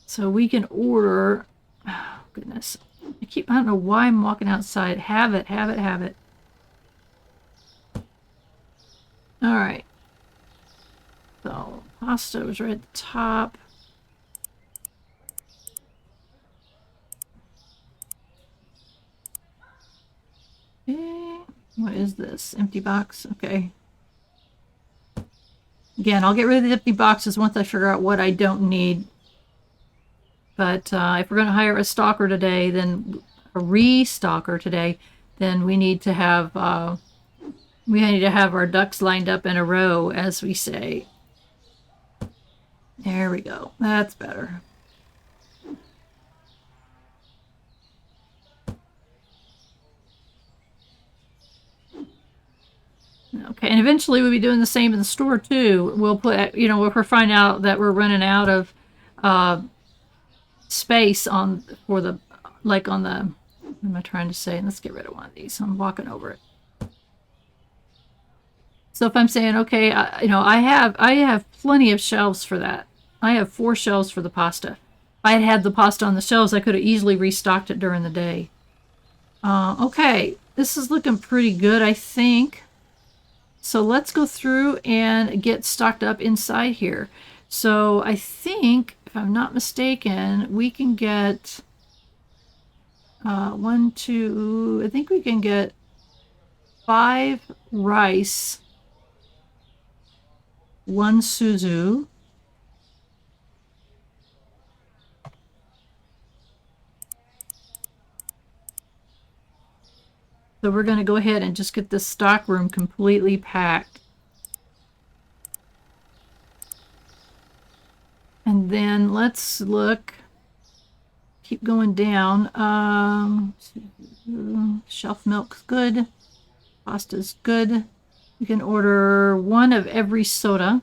So we can order, oh goodness. I don't know why I'm walking outside. Have it. All right. So pasta was right at the top. Okay. What is this? Empty box? Okay. Again, I'll get rid of the empty boxes once I figure out what I don't need. But if we're going to hire a stalker today, then a restocker today, then we need to have our ducks lined up in a row, as we say. There we go. That's better. Okay, and eventually we'll be doing the same in the store too. We'll put, you know, if we're finding out that we're running out of space on for the, like on the, what am I trying to say? Let's get rid of one of these. I'm walking over it. So if I'm saying, okay, you know, I have plenty of shelves for that. I have 4 shelves for the pasta. If I had had the pasta on the shelves, I could have easily restocked it during the day. Okay, this is looking pretty good, I think. So let's go through and get stocked up inside here. So I think, if I'm not mistaken, we can get 1, 2, I think we can get 5 rice, 1 suzu, so we're going to go ahead and just get this stock room completely packed. And then let's look, keep going down. Shelf milk's good. Pasta's good. We can order 1 of every soda.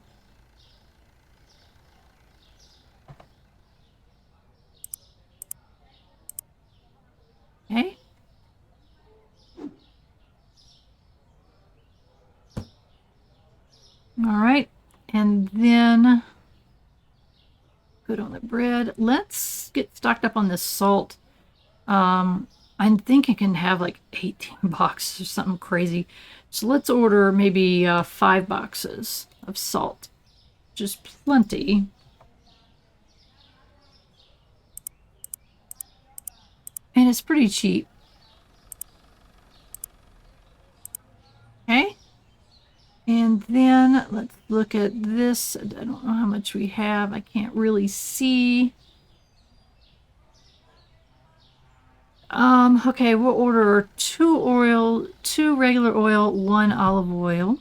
Okay. All right. And then good on the bread. Let's get stocked up on this salt. I think it can have like 18 boxes or something crazy. So let's order maybe 5 boxes of salt. Just plenty. And it's pretty cheap. Okay. And then let's look at this. I don't know how much we have. I can't really see. Okay, we'll order 2 regular oil, 1 olive oil.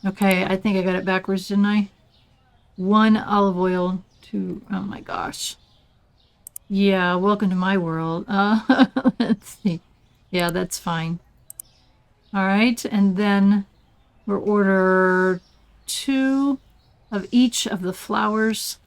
Okay, I think I got it backwards, didn't I? 1 olive oil, 2, oh my gosh. Yeah, welcome to my world. Let's see. Yeah, that's fine. All right, and then we'll order 2 of each of the flowers.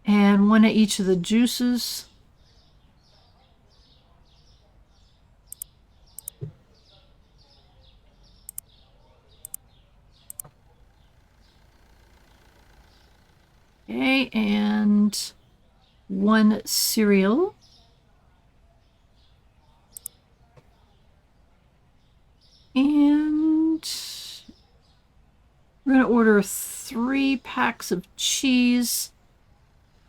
And 1 of each of the juices. Okay, and 1 cereal. And we're going to order 3 packs of cheese,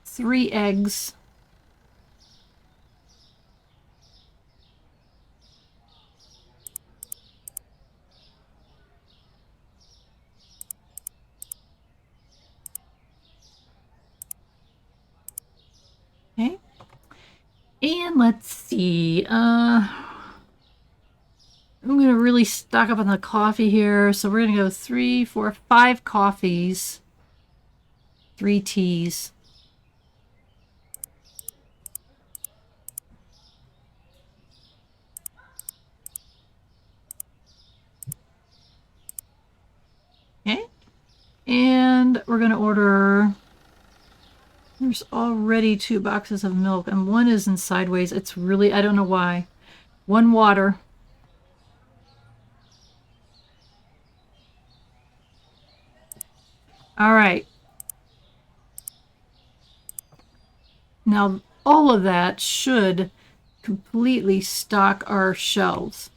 3 eggs. Okay. And let's see. I'm going to really stock up on the coffee here. So we're going to go 3, 4, 5 coffees, 3 teas. Okay. And we're going to order... There's already 2 boxes of milk, and 1 is in sideways. It's really, I don't know why. 1 water. All right. Now, all of that should completely stock our shelves.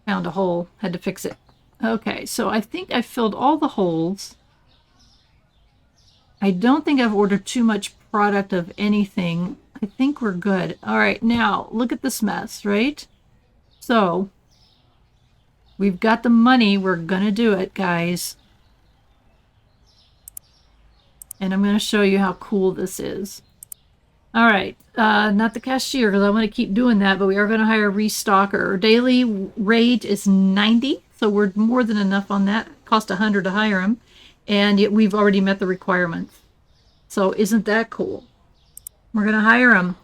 Found a hole. Had to fix it. Okay, so I think I filled all the holes. I don't think I've ordered too much product of anything. I think we're good. All right, now look at this mess, right? So we've got the money. We're going to do it, guys. And I'm going to show you how cool this is. All right, not the cashier because I want to keep doing that, but we are going to hire a restocker. Our daily rate is 90. So we're more than enough on that. It cost 100 to hire him, and yet we've already met the requirements. So isn't that cool? We're going to hire him.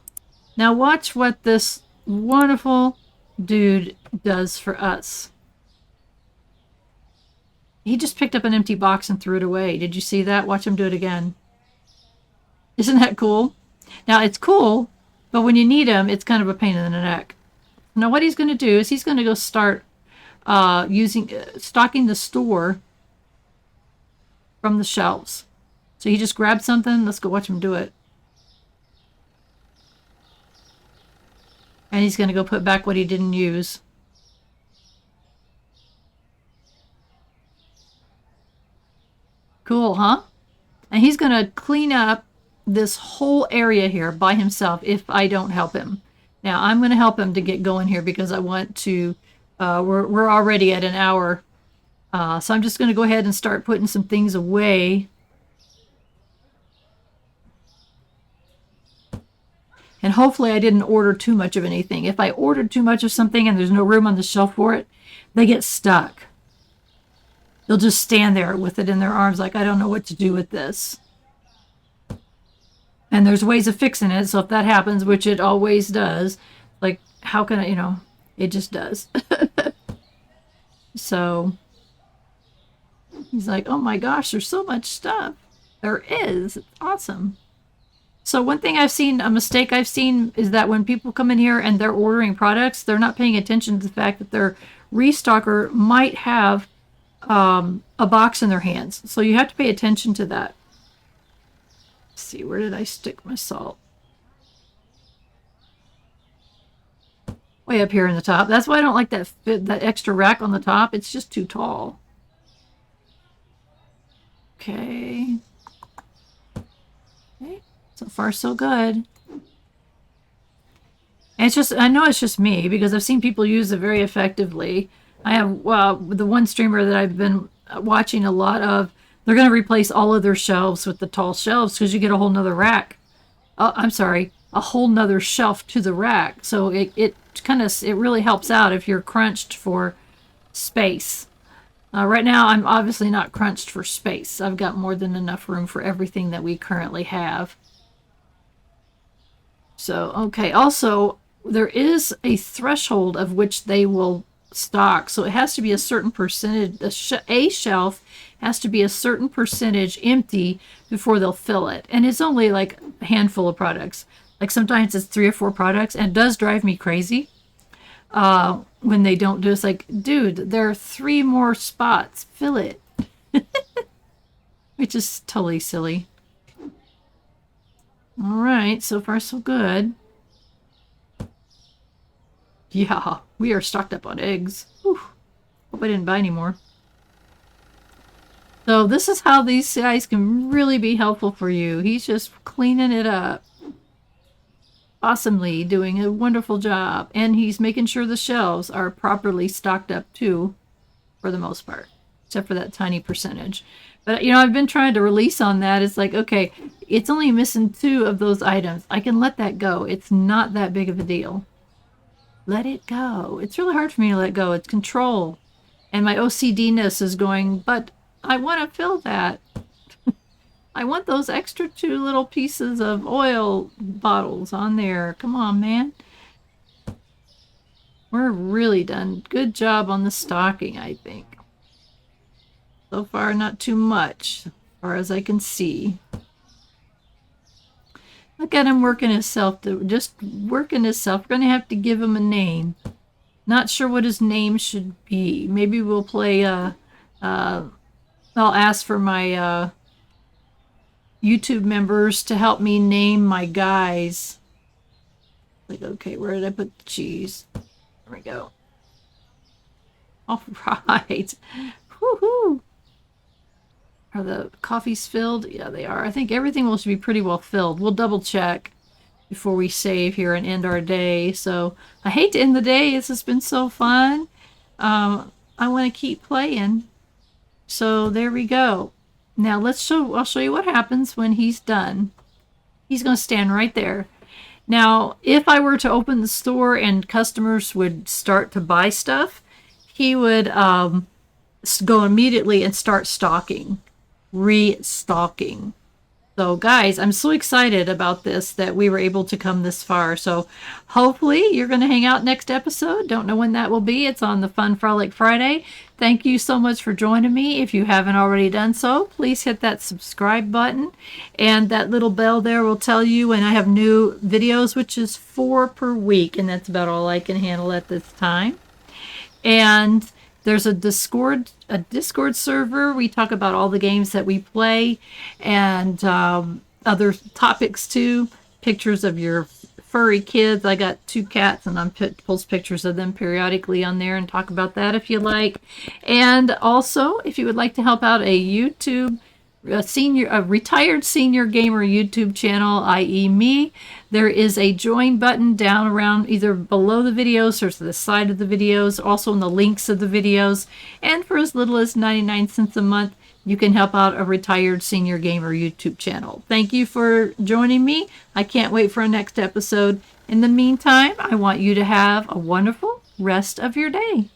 Now watch what this wonderful dude does for us. He just picked up an empty box and threw it away. Did you see that? Watch him do it again. Isn't that cool? Now it's cool, but when you need him, it's kind of a pain in the neck. Now what he's going to do is he's going to go start stocking the store from the shelves. So he just grabbed something. Let's go watch him do it. And he's going to go put back what he didn't use. Cool, huh? And he's going to clean up this whole area here by himself if I don't help him. Now I'm going to help him to get going here because I want to we're already at an hour. So I'm just going to go ahead and start putting some things away. And hopefully I didn't order too much of anything. If I ordered too much of something and there's no room on the shelf for it, they get stuck. They'll just stand there with it in their arms like, I don't know what to do with this. And there's ways of fixing it. So if that happens, which it always does, like, how can I, it just does. So he's like, oh my gosh, there's so much stuff. There is. It's awesome. So one thing I've seen, a mistake I've seen, is that when people come in here and they're ordering products, they're not paying attention to the fact that their restocker might have a box in their hands. So you have to pay attention to that. Let's see, where did I stick my salt? Way up here in the top. That's why I don't like that extra rack on the top. It's just too tall. Okay. Okay. So far, so good. And it's just, I know it's just me because I've seen people use it very effectively. I have the one streamer that I've been watching a lot of. They're going to replace all of their shelves with the tall shelves because you get a whole nother rack. Oh, I'm sorry, a whole nother shelf to the rack. So it really helps out if you're crunched for space. Right now, I'm obviously not crunched for space. I've got more than enough room for everything that we currently have. So, okay. Also, there is a threshold of which they will stock. So it has to be a certain percentage. A shelf has to be a certain percentage empty before they'll fill it. And it's only like a handful of products. Like sometimes it's 3 or 4 products, and it does drive me crazy. when they don't do it. It's like, dude, there are 3 more spots. Fill it. Which is totally silly. All right, so far so good. Yeah, we are stocked up on eggs. Whew. Hope I didn't buy any more. So this is how these guys can really be helpful for you. He's just cleaning it up. Awesomely, doing a wonderful job. And he's making sure the shelves are properly stocked up too, for the most part. Except for that tiny percentage. But, you know, I've been trying to release on that. It's like, okay, it's only missing 2 of those items. I can let that go. It's not that big of a deal. Let it go. It's really hard for me to let go. It's control. And my OCD-ness is going, but I want to fill that. I want those extra 2 little pieces of oil bottles on there. Come on, man. We're really done. Good job on the stocking, I think. So far, not too much, as far as I can see. Look at him working himself. Just working himself. We're going to have to give him a name. Not sure what his name should be. Maybe we'll play, I'll ask for my YouTube members to help me name my guys. Like, okay, where did I put the cheese? There we go. All right. Woohoo! Are the coffees filled? Yeah, they are. I think everything will be pretty well filled. We'll double check before we save here and end our day. So I hate to end the day. This has been so fun. I want to keep playing. So there we go. Now I'll show you what happens when he's done. He's going to stand right there. Now, if I were to open the store and customers would start to buy stuff, he would go immediately and start stocking. Restocking. So guys, I'm so excited about this that we were able to come this far. So hopefully you're going to hang out next episode. Don't know when that will be. It's on the Fun Frolic Friday. Thank you so much for joining me. If you haven't already done so, please hit that subscribe button. And that little bell there will tell you when I have new videos, which is 4 per week. And that's about all I can handle at this time. And there's a Discord server. We talk about all the games that we play and other topics too. Pictures of your furry kids. I got 2 cats and I'm post pictures of them periodically on there and talk about that if you like. And also, if you would like to help out a retired senior gamer YouTube channel, i.e. me, there is a join button down around either below the videos or to the side of the videos, also in the links of the videos. And for as little as 99 cents a month, you can help out a retired senior gamer YouTube channel. Thank you for joining me. I can't wait for our next episode. In the meantime, I want you to have a wonderful rest of your day.